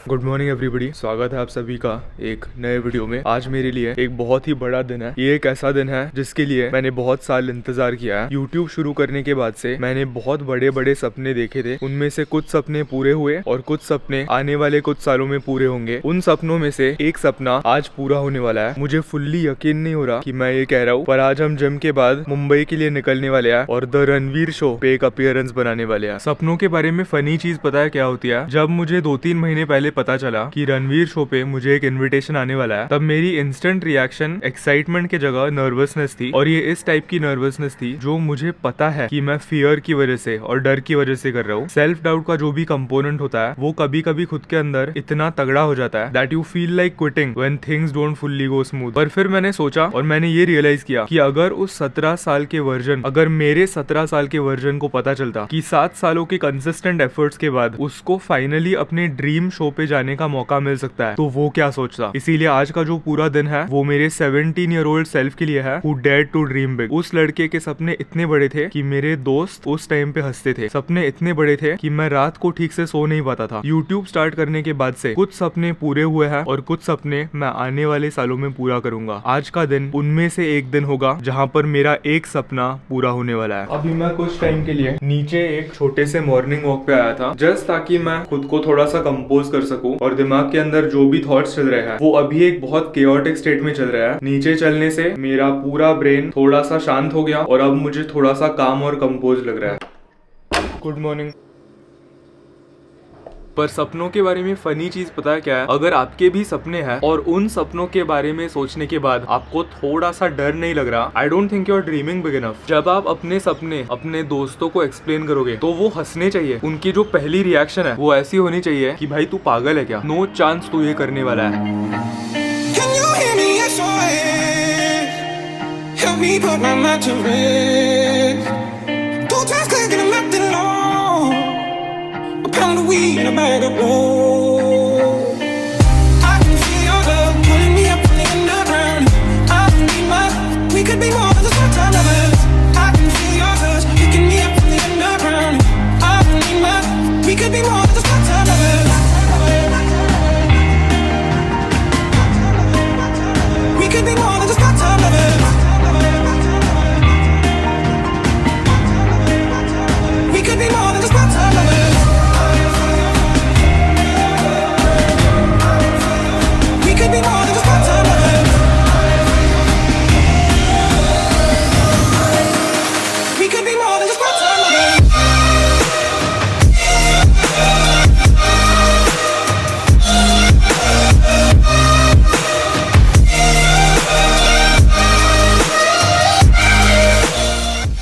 Good morning everybody, स्वागत है आप सभी का एक नए वीडियो में। आज मेरे लिए एक बहुत ही बड़ा दिन है। ये एक ऐसा दिन है जिसके लिए मैंने बहुत साल इंतजार किया है। यूट्यूब शुरू करने के बाद से मैंने बहुत बड़े बड़े सपने देखे थे। उनमें से कुछ सपने पूरे हुए और कुछ सपने आने वाले कुछ सालों में पूरे होंगे। उन सपनों में से एक सपना आज पूरा होने वाला है। मुझे फुल्ली यकीन नहीं हो रहा कि मैं ये कह रहा हूँ, पर आज हम जिम के बाद मुंबई के लिए निकलने वाले हैं और द रणवीर शो पे एक अपीयरेंस बनाने वाले हैं। सपनों के बारे में फनी चीज पता है क्या होती है? जब मुझे 2-3 महीने पहले पता चला कि रणवीर शो पे मुझे एक इनविटेशन आने वाला है, तब मेरी इंस्टेंट रिएक्शन एक्साइटमेंट की जगह नर्वसनेस थी। और ये इस टाइप की नर्वसनेस थी जो मुझे पता है कि मैं फियर की वजह से और डर की वजह से कर रहा हूँ। सेल्फ डाउट का जो भी कंपोनेंट होता है वो कभी कभी खुद के अंदर इतना तगड़ा हो जाता है that you feel like quitting when things don't fully go smooth. पर फिर मैंने सोचा और मैंने ये रियलाइज किया कि अगर उस 17 साल के वर्जन, अगर मेरे 17 साल के वर्जन को पता चलता कि 7 सालों के कंसिस्टेंट एफर्ट्स के बाद उसको फाइनली अपने ड्रीम शो पे जाने का मौका मिल सकता है, तो वो क्या सोचता। इसीलिए आज का जो पूरा दिन है वो मेरे 17 ईयर ओल्ड सेल्फ के लिए है, who dared to dream big. उस लड़के के सपने इतने बड़े थे कि मेरे दोस्त उस टाइम पे हंसते थे। सपने इतने बड़े थे कि मैं रात को ठीक से सो नहीं पाता था। यूट्यूब स्टार्ट करने के बाद से कुछ सपने पूरे हुए हैं और कुछ सपने मैं आने वाले सालों में पूरा करूंगा। आज का दिन उनमें से एक दिन होगा जहाँ पर मेरा एक सपना पूरा होने वाला है। अभी मैं कुछ टाइम के लिए नीचे एक छोटे से मॉर्निंग वॉक पे आया था, जस्ट ताकि मैं खुद को थोड़ा सा कंपोज कर सकूं और दिमाग के अंदर जो भी थॉट्स चल रहे हैं वो अभी एक बहुत केओटिक स्टेट में चल रहा है। नीचे चलने से मेरा पूरा ब्रेन थोड़ा सा शांत हो गया और अब मुझे थोड़ा सा काम और कंपोज लग रहा है। Good morning. पर सपनों के बारे में फनी चीज पता है क्या है? अगर आपके भी सपने हैं और उन सपनों के बारे में सोचने के बाद आपको थोड़ा सा डर नहीं लग रहा, I don't think you are dreaming big enough. जब आप अपने सपने अपने दोस्तों को एक्सप्लेन करोगे तो वो हंसने चाहिए। उनकी जो पहली रिएक्शन है वो ऐसी होनी चाहिए कि भाई तू पागल है क्या, नो चांस तू ये करने वाला है। Pound of weed and a bag of gold. I can feel your love pulling me up from the underground. I need my, we could be more than just part-time lovers. I can feel your touch picking me up from the underground. I need my, we could be more than just part-time lovers. We could be more than just part-time lovers. We could be more than just part-time lovers.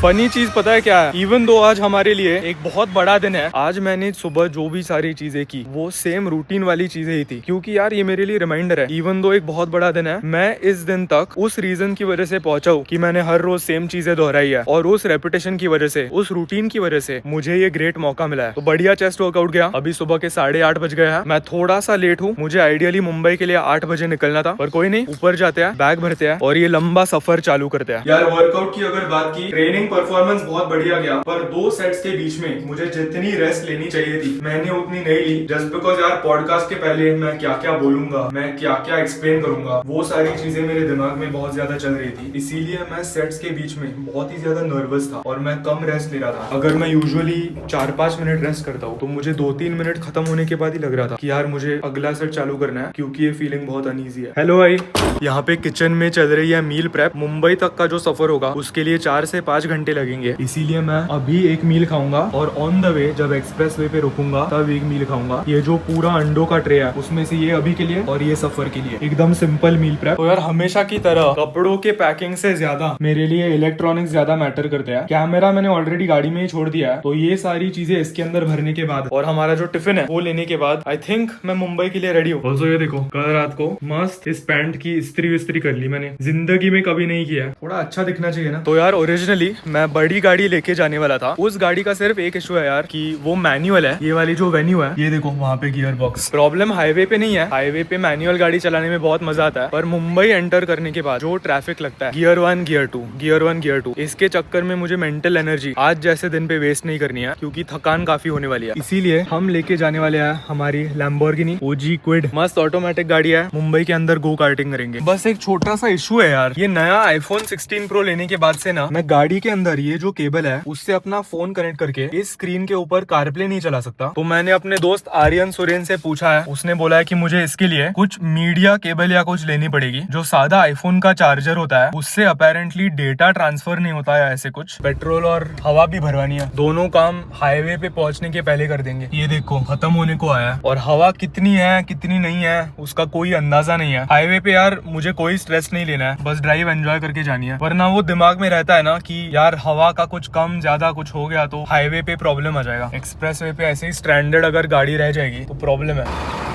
Funny चीज पता है क्या है? Even though आज हमारे लिए एक बहुत बड़ा दिन है, आज मैंने सुबह जो भी सारी चीजें की वो सेम रूटीन वाली चीजें ही थी, क्योंकि यार ये मेरे लिए रिमाइंडर है। इवन दो एक बहुत बड़ा दिन है, मैं इस दिन तक उस रीजन की वजह से पहुंचा हूं कि मैंने हर रोज सेम चीजें दोहराई है और उस रेपुटेशन की वजह से, उस रूटीन की वजह से मुझे ये ग्रेट मौका मिला है। तो बढ़िया चेस्ट वर्कआउट गया। अभी सुबह के 8:30 बज गए हैं। मैं थोड़ा सा लेट हूँ, मुझे आइडियली मुंबई के लिए 8 बजे निकलना था, पर कोई नहीं, ऊपर जाते हैं, बैग भरते हैं और ये लंबा सफर चालू करते हैं। यार वर्कआउट की अगर बात की, ट्रेनिंग परफॉर्मेंस बहुत बढ़िया गया, पर 2 सेट्स के बीच में मुझे जितनी रेस्ट लेनी चाहिए थी मैंने उतनी नहीं ली। जस्ट बिकॉज यार पॉडकास्ट के पहले मैं क्या क्या बोलूंगा, मैं क्या क्या एक्सप्लेन करूंगा, वो सारी चीजें मेरे दिमाग में बहुत ज्यादा चल रही थी। इसीलिए मैं सेट्स के बीच में बहुत ही ज्यादा नर्वस था और मैं कम रेस्ट ले रहा था। अगर मैं यूजुअली 4-5 मिनट रेस्ट करता हूँ तो मुझे 2-3 मिनट खत्म होने के बाद ही लग रहा था कि यार मुझे अगला सेट चालू करना है, क्योंकि ये फीलिंग बहुत अनईजी है। हेलो भाई, यहाँ पे किचन में चल रही है मील प्रेप। मुंबई तक का जो सफर होगा उसके लिए 4 से 5 घंटे लगेंगे, इसीलिए मैं अभी एक मील खाऊंगा और ऑन द वे जब एक्सप्रेस वे पे रुकूंगा तब एक मील खाऊंगा। ये जो पूरा अंडों का ट्रे है उसमें से ये अभी के लिए और ये सफर के लिए, एकदम सिंपल मील प्रेप। तो यार हमेशा की तरह कपड़ों के पैकिंग से ज्यादा मेरे लिए इलेक्ट्रॉनिक्स ज्यादा मैटर करते हैं। कैमरा मैंने ऑलरेडी गाड़ी में ही छोड़ दिया है, तो ये सारी चीजें इसके अंदर भरने के बाद और हमारा जो टिफिन है वो लेने के बाद आई थिंक मैं मुंबई के लिए रेडी हूँ। ऑल्सो ये देखो, कल रात को मस्त इस पैंट की इस्त्री विस्त्री कर ली मैंने, जिंदगी में कभी नहीं किया, थोड़ा अच्छा दिखना चाहिए ना। तो यार ओरिजिनली मैं बड़ी गाड़ी लेके जाने वाला था। उस गाड़ी का सिर्फ एक इशू है यार कि वो मैनुअल है। ये वाली जो वेन्यू है, ये देखो वहाँ पे गियर बॉक्स। प्रॉब्लम हाईवे पे नहीं है, हाईवे पे मैनुअल गाड़ी चलाने में बहुत मजा आता है, पर मुंबई एंटर करने के बाद जो ट्रैफिक लगता है, गियर 1 गियर 2 गियर 1 गियर 2, इसके चक्कर में मुझे मेंटल एनर्जी आज जैसे दिन पे वेस्ट नहीं करनी है, क्योंकि थकान काफी होने वाली है। इसीलिए हम लेके जाने वाले हैं हमारी लैम्बोर्गिनी OG क्विड। मस्त ऑटोमेटिक गाड़ी है, मुंबई के अंदर गो कार्टिंग करेंगे। बस एक छोटा सा इशू है यार, ये नया iPhone 16 Pro लेने के बाद से ना मैं गाड़ी के अंदर ये जो केबल है उससे अपना फोन कनेक्ट करके इस स्क्रीन के ऊपर कारप्ले नहीं चला सकता। तो मैंने अपने दोस्त आर्यन सुरेन से पूछा है, उसने बोला है कि मुझे इसके लिए कुछ मीडिया केबल या कुछ लेनी पड़ेगी। जो सादा आईफोन का चार्जर होता है उससे अपेरेंटली डेटा ट्रांसफर नहीं होता है, ऐसे कुछ पेट्रोल और हवा भी भरवानी है। दोनों काम हाईवे पे पहुंचने के पहले कर देंगे। ये देखो खत्म होने को आया है, और हवा कितनी है कितनी नहीं है उसका कोई अंदाजा नहीं है। हाईवे पे यार मुझे कोई स्ट्रेस नहीं लेना है, बस ड्राइव एंजॉय करके जानी है, वरना वो दिमाग में रहता है ना कि यार हवा का कुछ कम ज्यादा कुछ हो गया तो हाईवे पे प्रॉब्लम आ जाएगा। एक्सप्रेस वे पे ऐसे ही स्ट्रैंडेड अगर गाड़ी रह जाएगी तो प्रॉब्लम है।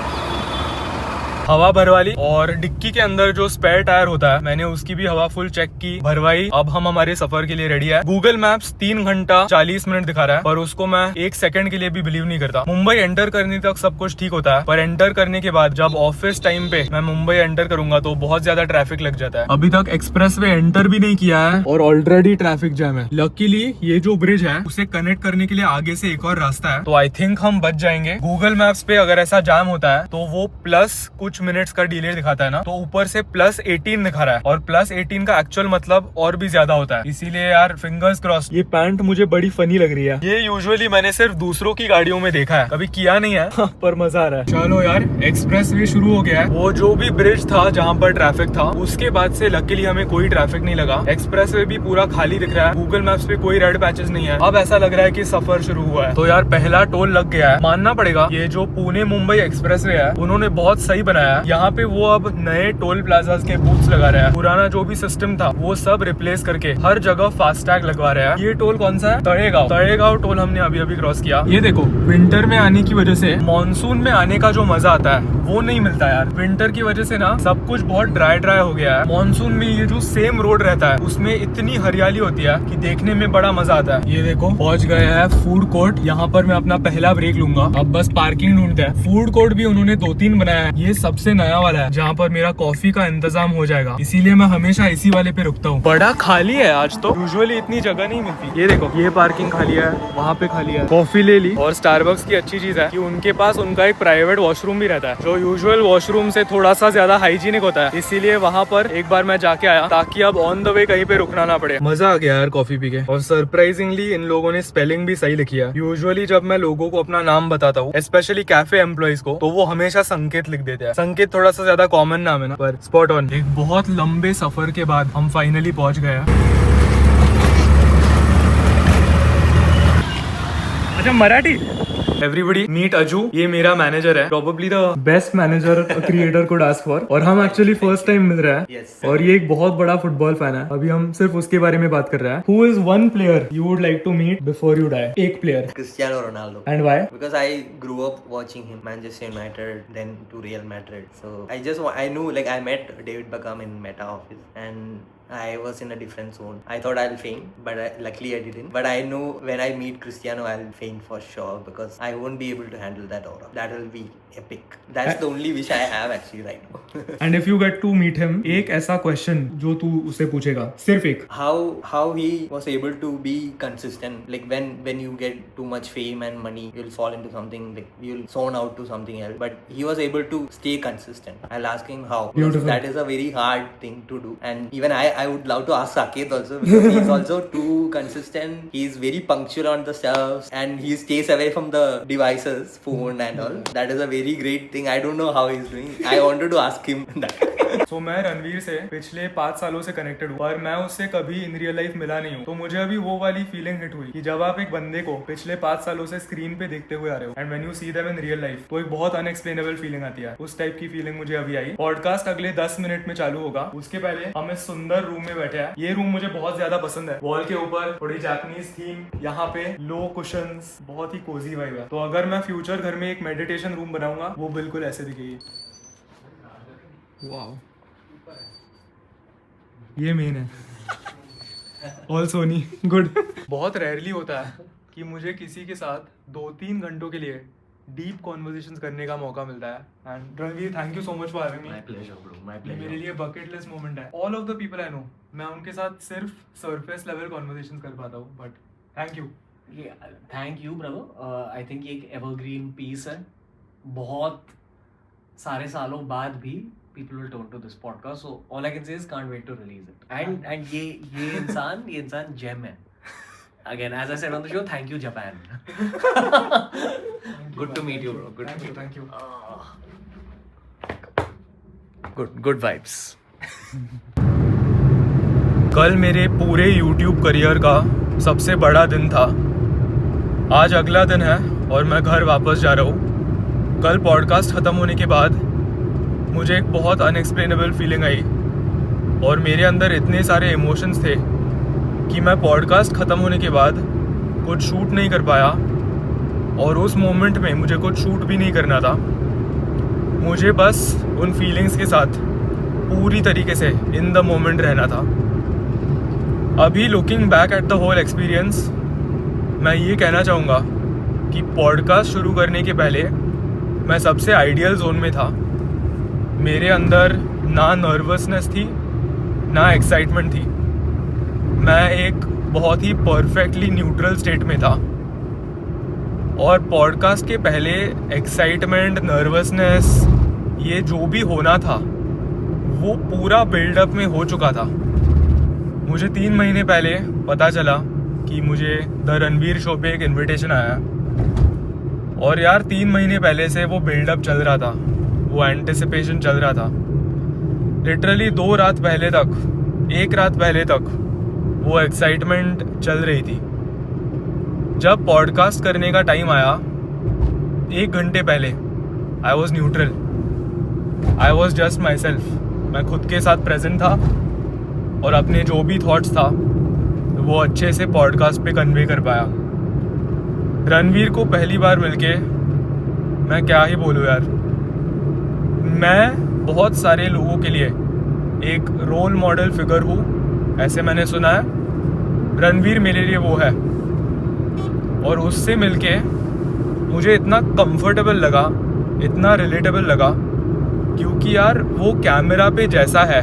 हवा भरवाली, और डिक्की के अंदर जो स्पेयर टायर होता है मैंने उसकी भी हवा फुल चेक की, भरवाई। अब हम हमारे सफर के लिए रेडी है। गूगल मैप्स 3 घंटा 40 मिनट दिखा रहा है, पर उसको मैं 1 सेकंड के लिए भी बिलीव नहीं करता। मुंबई एंटर करने तक सब कुछ ठीक होता है, पर एंटर करने के बाद जब ऑफिस टाइम पे मैं मुंबई एंटर करूंगा तो बहुत ज्यादा ट्रैफिक लग जाता है। अभी तक एक्सप्रेस वे एंटर भी नहीं किया है और ऑलरेडी ट्रैफिक जैम है। लकीली ये जो ब्रिज है उसे कनेक्ट करने के लिए आगे से एक और रास्ता है, तो आई थिंक हम बच जाएंगे। गूगल मैप्स पे अगर ऐसा जाम होता है तो वो प्लस कुछ मिनट्स का डिले दिखाता है ना, तो ऊपर से +18 दिखा रहा है, और +18 का एक्चुअल मतलब और भी ज्यादा होता है। इसीलिए यार फिंगर्स क्रॉस। ये पैंट मुझे बड़ी फनी लग रही है। ये यूजुअली मैंने सिर्फ दूसरों की गाड़ियों में देखा है, कभी किया नहीं है पर मजा आ रहा है। चलो यार एक्सप्रेस वे शुरू हो गया है। वो जो भी ब्रिज था जहाँ पर ट्रैफिक था उसके बाद से लकीली हमें कोई ट्रैफिक नहीं लगा। एक्सप्रेस वे भी पूरा खाली दिख रहा है, गूगल मैप्स पे कोई रेड पैचेस नहीं है। अब ऐसा लग रहा है कि सफर शुरू हुआ है। तो यार पहला टोल लग गया है, मानना पड़ेगा। ये जो पुणे मुंबई एक्सप्रेस वे है उन्होंने बहुत सही बनाया है। यहाँ पे वो अब नए टोल प्लाजास के बूथ्स लगा रहा है। पुराना जो भी सिस्टम था वो सब रिप्लेस करके हर जगह फास्टैग लगवा रहा है। ये टोल कौन सा है? तड़ेगांव टोल हमने अभी अभी क्रॉस किया। ये देखो विंटर में आने की वजह से मॉनसून में आने का जो मजा आता है वो नहीं मिलता यार। विंटर की वजह से ना सब कुछ बहुत ड्राई हो गया है। मॉनसून में ये जो सेम रोड रहता है उसमें इतनी हरियाली होती है कि देखने में बड़ा मजा आता है। ये देखो पहुंच गए हैं फूड कोर्ट। यहाँ पर मैं अपना पहला ब्रेक लूंगा। अब बस पार्किंग ढूंढते हैं। फूड कोर्ट भी उन्होंने 2-3 बनाया है। ये सबसे नया वाला है जहाँ पर मेरा कॉफी का इंतजाम हो जाएगा, इसीलिए मैं हमेशा इसी वाले पे रुकता हूँ। बड़ा खाली है आज तो, यूजुअली इतनी जगह नहीं मिलती। ये देखो ये पार्किंग खाली है, वहाँ पे खाली है। कॉफी ले ली। और स्टारबक्स की अच्छी चीज है कि उनके पास उनका एक प्राइवेट वॉशरूम भी रहता है, जो यूजुअल वॉशरूम से थोड़ा सा ज्यादा हाइजीनिक होता है। इसीलिए वहाँ पर एक बार मैं जाके आया ताकि अब ऑन द वे कहीं पे रुकना ना पड़े। मजा आ गया यार कॉफी पी के। और सरप्राइजिंगली इन लोगों ने स्पेलिंग भी सही लिखी है। यूजुअली जब मैं लोगों को अपना नाम बताता हूँ, स्पेशली कैफे एम्प्लॉइज को, तो वो हमेशा संकेत लिख देते हैं। संकेत थोड़ा सा ज्यादा कॉमन नाम है ना, पर स्पॉट ऑन। एक बहुत लंबे सफर के बाद हम फाइनली पहुंच गए। अच्छा मराठी। एवरीबडी मीट अजू, ये मेरा मैनेजर है, probably the best manager creator could ask for. और हम एक्चुअली फर्स्ट टाइम मिल रहा है। Yes. और ये एक बहुत बड़ा फुटबॉल फैन है। अभी हम सिर्फ उसके बारे में बात कर रहे हैं। Who is one player you would like to meet before you die? एक player. Cristiano Ronaldo. And why? Because I grew up watching him, Manchester United, then to Real Madrid. So I knew, like, I met David Beckham in Meta office, and I was in a different zone. I thought I'll faint, but luckily I didn't. But I know when I meet Cristiano, I'll faint for sure because I won't be able to handle that aura. That will be epic. That's the only wish I have actually right now. And if you get to meet him, एक ऐसा question जो तू उससे पूछेगा, सिर्फ एक। How he was able to be consistent. Like when you get too much fame and money, you'll fall into something, like you'll zone out to something else. But he was able to stay consistent. I'll ask him how. Beautiful. That is a very hard thing to do. And even I would love to ask Saket also, because he's also too consistent. He's very punctual on the stuff, and he stays away from the devices, phone and all. That is a very great thing. I don't know how he's doing. I wanted to ask him that. So, मैं रणवीर से पिछले 5 सालों से connected हूँ, और मैं उससे कभी इन रियल लाइफ मिला नहीं हूँ। तो मुझे अभी वो वाली फीलिंग हिट हुई कि जब आप एक बंदे को पिछले 5 सालों से स्क्रीन पे देखते हुए आ रहे हो, and when you see them in real life, तो एक बहुत अनएक्सप्लेनेबल फीलिंग आती है। उस टाइप की फीलिंग मुझे अभी आई। पॉडकास्ट अगले 10 मिनट में चालू होगा। उसके पहले हम इस सुंदर रूम में बैठे हैं। ये रूम मुझे बहुत ज्यादा पसंद है। वॉल के ऊपर थोड़ी जापानीज थीम, यहाँ पे लो कुशंस, बहुत ही कोजी वाइब है। तो अगर मैं फ्यूचर घर में एक मेडिटेशन रूम बनाऊंगा, वो बिल्कुल ऐसे दिखेगी। वाओ, ये मेन है। ऑल सोनी गुड। बहुत रेयरली होता है कि मुझे किसी के साथ 2-3 घंटों के लिए डीप कॉन्वर्सेशंस करने का मौका मिलता है। And Ranveer, thank you so much for having me. My pleasure, bro. My ये pleasure. मेरे लिए बकेट लिस्ट मोमेंट है। All of the people I know, मैं उनके साथ सिर्फ सरफेस लेवल कॉन्वर्सेशंस कर पाता हूँ, but thank you. Thank you brother. I think ये एक एवरग्रीन पीस है। बहुत सारे सालों बाद भी people will turn to this podcast, so all I can say is can't wait to release it. And ये इंसान gem है. Again, as I said on the show, thank you Japan. Good to meet you, bro. Good to meet you. Thank you. Good vibes. कल मेरे पूरे YouTube career का सबसे बड़ा दिन था। आज अगला दिन है और मैं घर वापस जा रहा हूँ। कल पॉडकास्ट ख़त्म होने के बाद मुझे एक बहुत अनएक्सप्लेनेबल फीलिंग आई और मेरे अंदर इतने सारे इमोशंस थे कि मैं पॉडकास्ट ख़त्म होने के बाद कुछ शूट नहीं कर पाया, और उस मोमेंट में मुझे कुछ शूट भी नहीं करना था। मुझे बस उन फीलिंग्स के साथ पूरी तरीके से इन द मोमेंट रहना था। अभी looking back at the whole experience, मैं ये कहना चाहूँगा कि पॉडकास्ट शुरू करने के पहले मैं सबसे आइडियल जोन में था। मेरे अंदर ना नर्वसनेस थी ना एक्साइटमेंट थी। मैं एक बहुत ही परफेक्टली न्यूट्रल स्टेट में था, और पॉडकास्ट के पहले एक्साइटमेंट, नर्वसनेस, ये जो भी होना था वो पूरा बिल्डअप में हो चुका था। मुझे 3 महीने पहले पता चला कि मुझे द रणवीर शो पे एक इनविटेशन आया, और यार 3 महीने पहले से वो बिल्डअप चल रहा था, वो एंटिसिपेशन चल रहा था। लिटरली 2 रात पहले तक, 1 रात पहले तक वो एक्साइटमेंट चल रही थी। जब पॉडकास्ट करने का टाइम आया, 1 घंटे पहले I was neutral, I was just my self. मैं खुद के साथ प्रेजेंट था और अपने जो भी थॉट्स था वो अच्छे से पॉडकास्ट पे कन्वे कर पाया। रणवीर को पहली बार मिलके मैं क्या ही बोलूँ यार, मैं बहुत सारे लोगों के लिए एक रोल मॉडल फिगर हूँ, ऐसे मैंने सुना है। रणवीर मेरे लिए वो है, और उससे मिलके मुझे इतना कंफर्टेबल लगा, इतना रिलेटेबल लगा, क्योंकि यार वो कैमरा पे जैसा है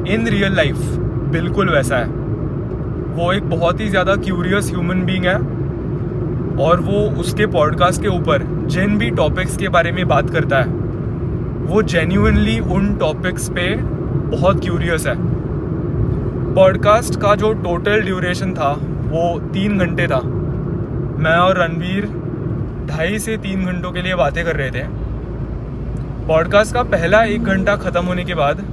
इन रियल लाइफ बिल्कुल वैसा है। वो एक बहुत ही ज़्यादा क्यूरियस ह्यूमन बीइंग है, और वो उसके पॉडकास्ट के ऊपर जिन भी टॉपिक्स के बारे में बात करता है वो जेन्युइनली उन टॉपिक्स पे बहुत क्यूरियस है। पॉडकास्ट का जो टोटल ड्यूरेशन था वो 3 घंटे था। मैं और रणवीर 2.5 से 3 घंटों के लिए बातें कर रहे थे। पॉडकास्ट का पहला 1 घंटा ख़त्म होने के बाद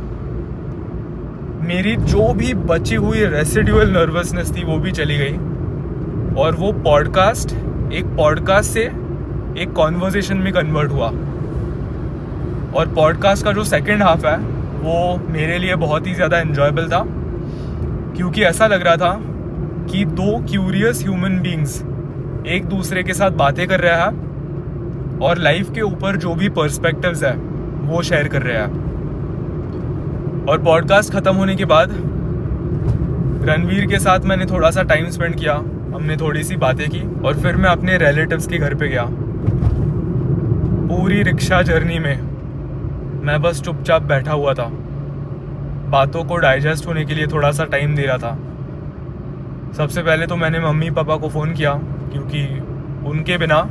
मेरी जो भी बची हुई रेसिडुअल नर्वसनेस थी वो भी चली गई, और वो पॉडकास्ट एक पॉडकास्ट से एक कॉन्वर्सेशन में कन्वर्ट हुआ। और पॉडकास्ट का जो सेकंड हाफ है वो मेरे लिए बहुत ही ज़्यादा एन्जॉयबल था, क्योंकि ऐसा लग रहा था कि 2 क्यूरियस ह्यूमन बीइंग्स एक दूसरे के साथ बातें कर रहे हैं और लाइफ के ऊपर जो भी पर्सपेक्टिव्स है वो शेयर कर रहे हैं। और पॉडकास्ट ख़त्म होने के बाद रणवीर के साथ मैंने थोड़ा सा टाइम स्पेंड किया, हमने थोड़ी सी बातें की, और फिर मैं अपने रिलेटिव्स के घर पे गया। पूरी रिक्शा जर्नी में मैं बस चुपचाप बैठा हुआ था, बातों को डाइजेस्ट होने के लिए थोड़ा सा टाइम दे रहा था। सबसे पहले तो मैंने मम्मी पापा को फ़ोन किया, क्योंकि उनके बिना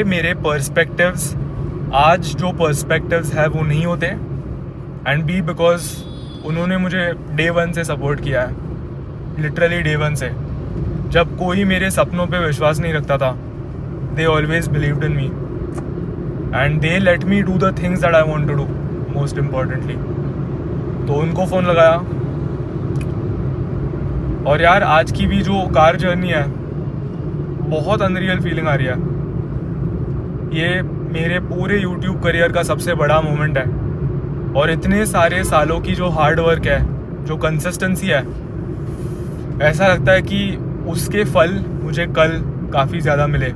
मेरे पर्सपेक्टिव्स, आज जो पर्सपेक्टिव्स है वो नहीं होते, एंड बी बिकॉज उन्होंने मुझे डे 1 से सपोर्ट किया है, लिटरली डे 1 से। जब कोई मेरे सपनों पे विश्वास नहीं रखता था, they always believed in me, and they let me do the things that I want to do, most importantly. तो उनको फ़ोन लगाया, और यार आज की भी जो कार जर्नी है बहुत अनरियल फीलिंग आ रही है। ये मेरे पूरे YouTube करियर का सबसे बड़ा मोमेंट है, और इतने सारे सालों की जो हार्ड वर्क है, जो कंसिस्टेंसी है, ऐसा लगता है कि उसके फल मुझे कल काफ़ी ज़्यादा मिले।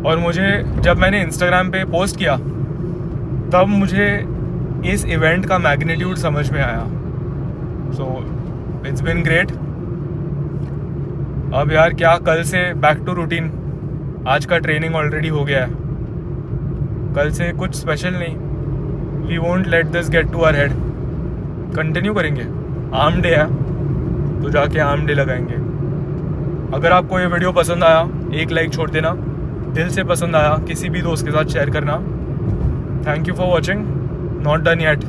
और मुझे जब मैंने इंस्टाग्राम पे पोस्ट किया तब मुझे इस इवेंट का मैग्नीट्यूड समझ में आया। So it's been great. अब यार क्या, कल से बैक टू रूटीन। आज का ट्रेनिंग ऑलरेडी हो गया है, कल से कुछ स्पेशल नहीं। We won't let this get to our head, continue करेंगे। आर्म डे है तो जाके आर्म डे लगाएंगे। अगर आपको ये वीडियो पसंद आया, एक लाइक छोड़ देना। दिल से पसंद आया, किसी भी दोस्त के साथ शेयर करना। Thank you for watching. Not done yet.